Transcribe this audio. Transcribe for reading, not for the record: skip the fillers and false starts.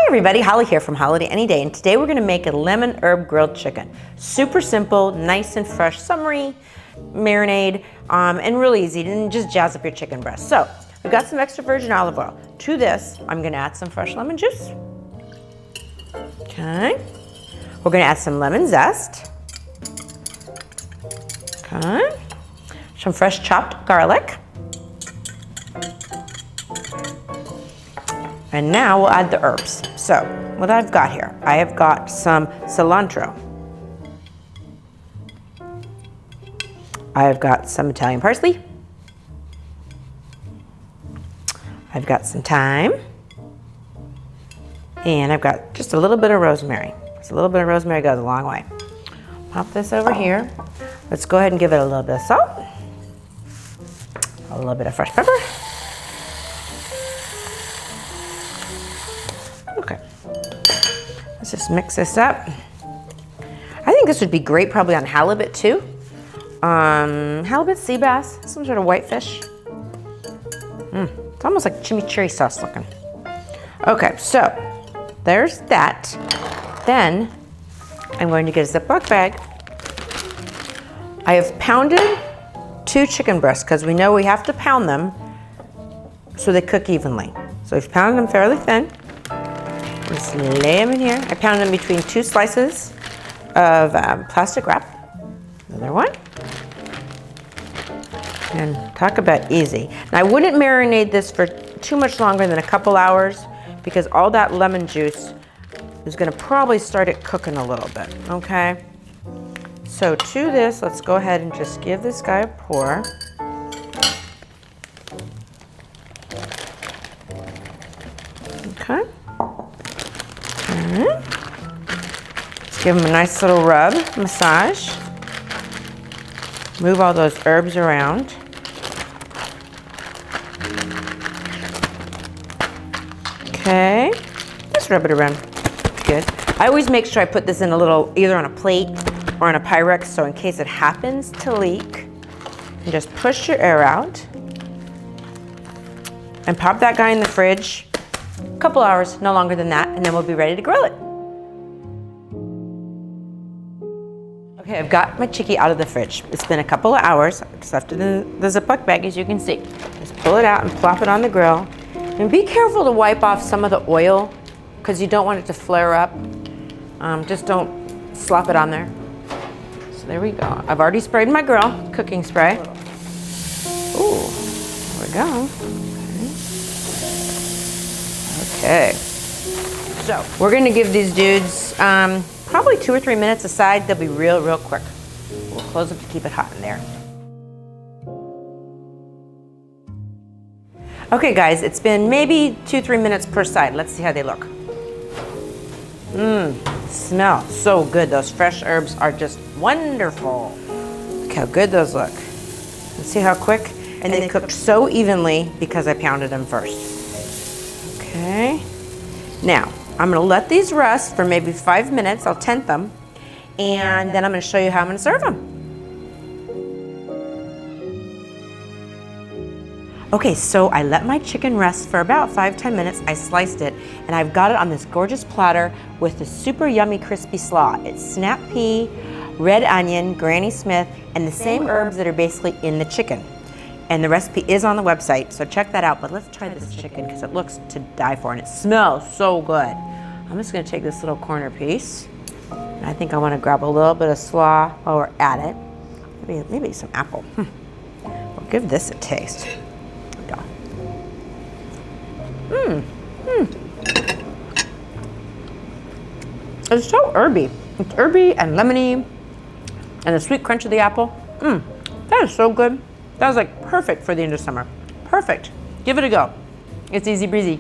Everybody, Holly here from HolliDay AnyDay, and today we're going to make a lemon herb grilled chicken. Super simple, nice and fresh, summery marinade, and really easy to just jazz up your chicken breast. So we've got some extra virgin olive oil. To this, I'm going to add some fresh lemon juice. Okay. We're going to add some lemon zest. Okay. Some fresh chopped garlic. And now we'll add the herbs. So, what I've got here, I have got some cilantro. I have got some Italian parsley. I've got some thyme. And I've got just a little bit of rosemary. So a little bit of rosemary goes a long way. Pop this over here. Let's go ahead and give it a little bit of salt. A little bit of fresh pepper. Okay, let's just mix this up. I think this would be great probably on halibut too. Halibut, sea bass, some sort of whitefish. It's almost like chimichurri sauce looking. Okay, so there's that. Then I'm going to get a Ziploc bag. I have pounded 2 chicken breasts because we know we have to pound them so they cook evenly. So we've pounded them fairly thin. Just lay them in here. I pounded them between 2 slices of plastic wrap. Another one. And talk about easy. Now I wouldn't marinate this for too much longer than a couple hours because all that lemon juice is going to probably start it cooking a little bit, okay? So to this, let's go ahead and just give this guy a pour. Okay. Let's give them a nice little rub, massage. Move all those herbs around. Okay, just rub it around. Good. I always make sure I put this in a little, either on a plate or on a Pyrex, so in case it happens to leak, you just push your air out and pop that guy in the fridge. A couple hours, no longer than that, and then we'll be ready to grill it. Okay, I've got my chicky out of the fridge. It's been a couple of hours. I just left it in the Ziploc bag, as you can see. Just pull it out and plop it on the grill. And be careful to wipe off some of the oil because you don't want it to flare up. Just don't slop it on there. So there we go. I've already sprayed my grill, cooking spray. Ooh, there we go. Okay, so we're gonna give these dudes probably 2 or 3 minutes aside. They'll be real quick. We'll close them to keep it hot in there. Okay guys, it's been maybe 2-3 minutes per side. Let's see how they look. Smell so good. Those fresh herbs are just wonderful. Look how good those look. And see how quick? And they cooked so evenly because I pounded them first. Okay, now I'm gonna let these rest for maybe 5 minutes. I'll tent them, and then I'm gonna show you how I'm gonna serve them. Okay, so I let my chicken rest for about 5-10 minutes. I sliced it, and I've got it on this gorgeous platter with the super yummy crispy slaw. It's snap pea, red onion, Granny Smith, and the same herbs that are basically in the chicken. And the recipe is on the website, so check that out. But let's try this chicken because it looks to die for, and it smells so good. I'm just gonna take this little corner piece, and I think I wanna grab a little bit of slaw while we're at it. Maybe some apple. We'll give this a taste. There we go. It's so herby. It's herby and lemony, and the sweet crunch of the apple. That is so good. That was like perfect for the end of summer. Perfect. Give it a go. It's easy breezy.